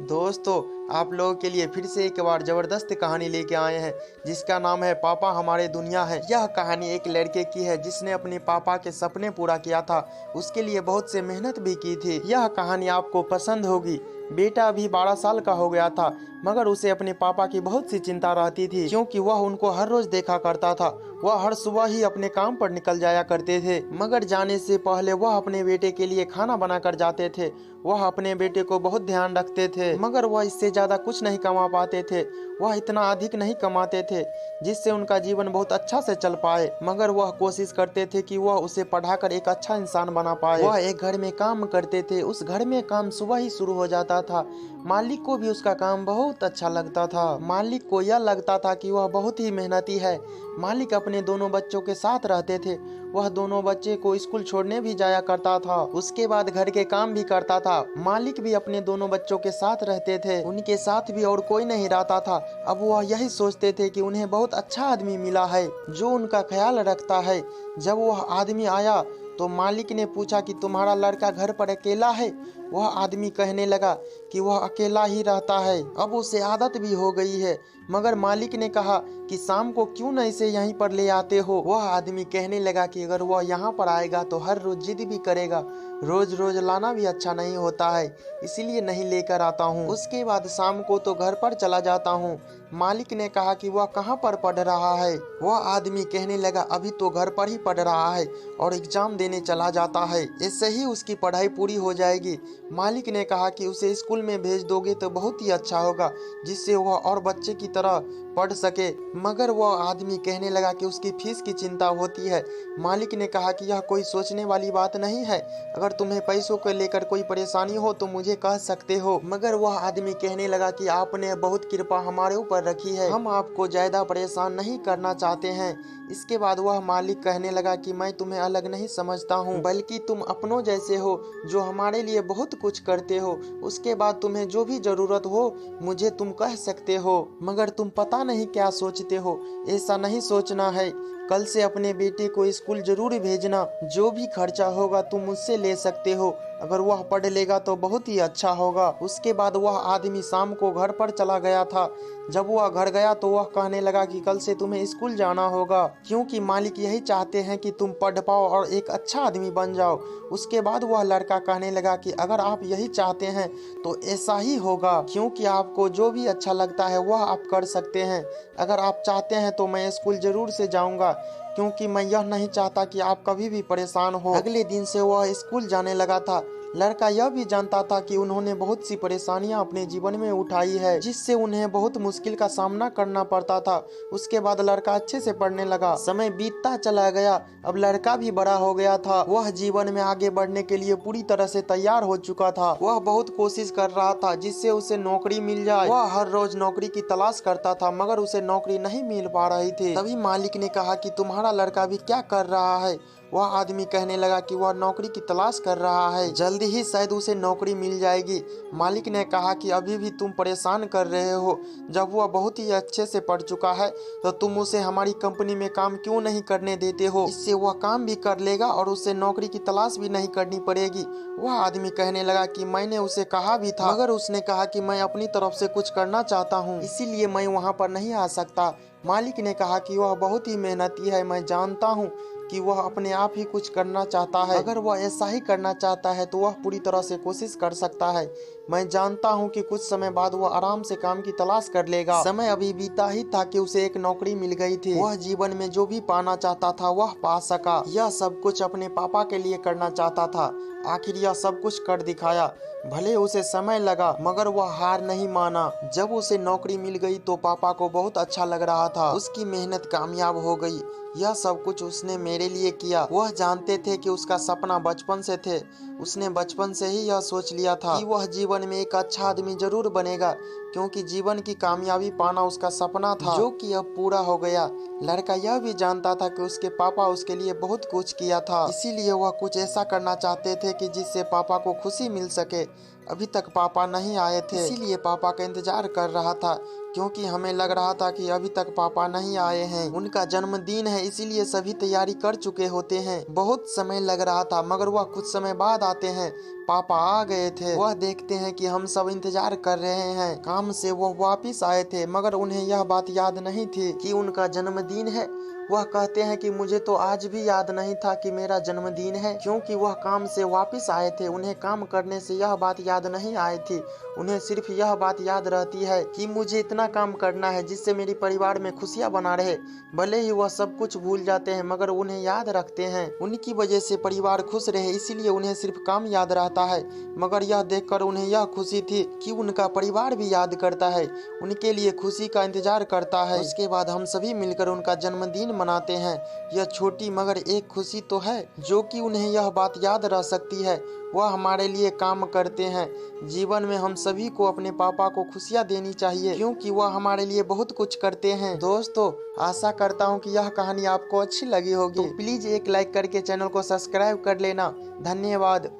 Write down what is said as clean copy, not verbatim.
दोस्तों, आप लोगों के लिए फिर से एक बार जबरदस्त कहानी लेके आए हैं जिसका नाम है पापा हमारे दुनिया है। यह कहानी एक लड़के की है जिसने अपने पापा के सपने पूरा किया था। उसके लिए बहुत से मेहनत भी की थी। यह कहानी आपको पसंद होगी। बेटा अभी 12 साल का हो गया था, मगर उसे अपने पापा की बहुत सी चिंता रहती थी क्योंकि वह उनको हर रोज देखा करता था। वह हर सुबह ही अपने काम पर निकल जाया करते थे, मगर जाने से पहले वह अपने बेटे के लिए खाना बना कर जाते थे। वह अपने बेटे को बहुत ध्यान रखते थे, मगर वह इससे ज्यादा कुछ नहीं कमा पाते थे। वह इतना अधिक नहीं कमाते थे जिससे उनका जीवन बहुत अच्छा से चल पाए, मगर वह कोशिश करते थे कि वह उसे पढ़ाकर एक अच्छा इंसान बना पाए। वह एक घर में काम करते थे। उस घर में काम सुबह ही शुरू हो जाता था। मालिक को भी उसका काम बहुत अच्छा लगता था। मालिक को यह लगता था कि वह बहुत ही मेहनती है। मालिक अपने दोनों बच्चों के साथ रहते थे। वह दोनों बच्चे को स्कूल छोड़ने भी जाया करता था, उसके बाद घर के काम भी करता था। मालिक भी अपने दोनों बच्चों के साथ रहते थे। उनके साथ भी और कोई नहीं रहता था। अब वह यही सोचते थे कि उन्हें बहुत अच्छा आदमी मिला है जो उनका ख्याल रखता है। जब वह आदमी आया तो मालिक ने पूछा कि तुम्हारा लड़का घर पर अकेला है। वह आदमी कहने लगा कि वह अकेला ही रहता है, अब उसे आदत भी हो गई है। मगर मालिक ने कहा कि शाम को क्यों न इसे यहीं पर ले आते हो। वह आदमी कहने लगा कि अगर वह यहाँ पर आएगा तो हर रोज जिद भी करेगा। रोज रोज लाना भी अच्छा नहीं होता है, इसीलिए नहीं लेकर आता हूँ। उसके बाद शाम को तो घर पर चला जाता हूँ। मालिक ने कहा कि वह कहाँ पर पढ़ रहा है। वह आदमी कहने लगा अभी तो घर पर ही पढ़ रहा है और एग्जाम देने चला जाता है, इससे ही उसकी पढ़ाई पूरी हो जाएगी। मालिक ने कहा कि उसे स्कूल में भेज दोगे तो बहुत ही अच्छा होगा, जिससे वह और बच्चे की तरह पढ़ सके। मगर वह आदमी कहने लगा कि उसकी फीस की चिंता होती है। मालिक ने कहा कि यह कोई सोचने वाली बात नहीं है, अगर तुम्हें पैसों को लेकर कोई परेशानी हो तो मुझे कह सकते हो। मगर वह आदमी कहने लगा कि आपने बहुत कृपा हमारे ऊपर रखी है, हम आपको ज्यादा परेशान नहीं करना चाहते हैं। इसके बाद वह मालिक कहने लगा कि मैं तुम्हें अलग नहीं समझता हूँ, बल्कि तुम अपनों जैसे हो जो हमारे लिए बहुत कुछ करते हो। उसके बाद तुम्हें जो भी जरूरत हो मुझे तुम कह सकते हो, मगर तुम पता नहीं क्या सोचते हो। ऐसा नहीं सोचना है। कल से अपने बेटे को स्कूल जरूर भेजना। जो भी खर्चा होगा तुम मुझसे ले सकते हो। अगर वह पढ़ लेगा तो बहुत ही अच्छा होगा। उसके बाद वह आदमी शाम को घर पर चला गया था। जब वह घर गया तो वह कहने लगा कि कल से तुम्हें स्कूल जाना होगा, क्योंकि मालिक यही चाहते हैं कि तुम पढ़ पाओ और एक अच्छा आदमी बन जाओ। उसके बाद वह लड़का कहने लगा कि अगर आप यही चाहते हैं तो ऐसा ही होगा, क्योंकि आपको जो भी अच्छा लगता है वह आप कर सकते हैं। अगर आप चाहते हैं तो मैं स्कूल जरूर से जाऊंगा, क्योंकि मैं यह नहीं चाहता कि आप कभी भी परेशान हो। अगले दिन से वह स्कूल जाने लगा था। लड़का यह भी जानता था कि उन्होंने बहुत सी परेशानियां अपने जीवन में उठाई है, जिससे उन्हें बहुत मुश्किल का सामना करना पड़ता था। उसके बाद लड़का अच्छे से पढ़ने लगा। समय बीतता चला गया। अब लड़का भी बड़ा हो गया था। वह जीवन में आगे बढ़ने के लिए पूरी तरह से तैयार हो चुका था। वह बहुत कोशिश कर रहा था जिससे उसे नौकरी मिल जाए। वह हर रोज नौकरी की तलाश करता था, मगर उसे नौकरी नहीं मिल पा रही थी। तभी मालिक ने कहा कि तुम्हारा लड़का भी क्या कर रहा है। वह आदमी कहने लगा कि वह नौकरी की तलाश कर रहा है, जल्दी ही शायद उसे नौकरी मिल जाएगी। मालिक ने कहा कि अभी भी तुम परेशान कर रहे हो। जब वह बहुत ही अच्छे से पढ़ चुका है तो तुम उसे हमारी कंपनी में काम क्यों नहीं करने देते हो। इससे वह काम भी कर लेगा और उसे नौकरी की तलाश भी नहीं करनी पड़ेगी। वह आदमी कहने लगा कि मैंने उसे कहा भी था, मगर उसने कहा कि मैं अपनी तरफ से कुछ करना चाहता हूँ, इसीलिए मैं वहाँ पर नहीं आ सकता। मालिक ने कहा कि वह बहुत ही मेहनती है, मैं जानता हूँ कि वह अपने आप ही कुछ करना चाहता है। अगर वह ऐसा ही करना चाहता है तो वह पूरी तरह से कोशिश कर सकता है। मैं जानता हूँ कि कुछ समय बाद वह आराम से काम की तलाश कर लेगा। समय अभी बीता ही था कि उसे एक नौकरी मिल गई थी। वह जीवन में जो भी पाना चाहता था वह पा सका। यह सब कुछ अपने पापा के लिए करना चाहता था। आखिर यह सब कुछ कर दिखाया। भले उसे समय लगा, मगर वह हार नहीं माना। जब उसे नौकरी मिल गई तो पापा को बहुत अच्छा लग रहा था। उसकी मेहनत कामयाब हो गई। यह सब कुछ उसने मेरे लिए किया। वह जानते थे कि उसका सपना बचपन से थे। उसने बचपन से ही यह सोच लिया था कि वह जीवन में एक अच्छा आदमी जरूर बनेगा, क्योंकि जीवन की कामयाबी पाना उसका सपना था, जो कि अब पूरा हो गया। लड़का यह भी जानता था कि उसके पापा उसके लिए बहुत कुछ किया था, इसीलिए वह कुछ ऐसा करना चाहते थे कि जिससे पापा को खुशी मिल सके। अभी तक पापा नहीं आए थे, इसीलिए पापा का इंतजार कर रहा था। क्योंकि हमें लग रहा था कि अभी तक पापा नहीं आए हैं। उनका जन्मदिन है इसीलिए सभी तैयारी कर चुके होते हैं। बहुत समय लग रहा था मगर वह कुछ समय बाद आते हैं। पापा आ गए थे। वह देखते हैं कि हम सब इंतजार कर रहे हैं। काम से वो वापिस आए थे मगर उन्हें यह बात याद नहीं थी कि उनका जन्मदिन है। वह कहते हैं कि मुझे तो आज भी याद नहीं था कि मेरा जन्मदिन है, क्योंकि वह काम से वापस आए थे। उन्हें काम करने से यह बात याद नहीं आई थी। उन्हें सिर्फ यह बात याद रहती है कि मुझे इतना काम करना है जिससे मेरे परिवार में खुशियां बना रहे। भले ही वह सब कुछ भूल जाते हैं मगर उन्हें याद रखते हैं। उनकी वजह से परिवार खुश रहे इसीलिए उन्हें सिर्फ काम याद रहता है। मगर यह देखकर उन्हें यह खुशी थी कि उनका परिवार भी याद करता है, उनके लिए खुशी का इंतजार करता है। उसके बाद हम सभी मिलकर उनका जन्मदिन मनाते हैं। यह छोटी मगर एक खुशी तो है जो कि उन्हें यह बात याद रह सकती है। वह हमारे लिए काम करते हैं। जीवन में हम सभी को अपने पापा को खुशियाँ देनी चाहिए क्योंकि वह हमारे लिए बहुत कुछ करते हैं। दोस्तों, आशा करता हूँ कि यह कहानी आपको अच्छी लगी होगी। तो प्लीज एक लाइक करके चैनल को सब्सक्राइब कर लेना। धन्यवाद।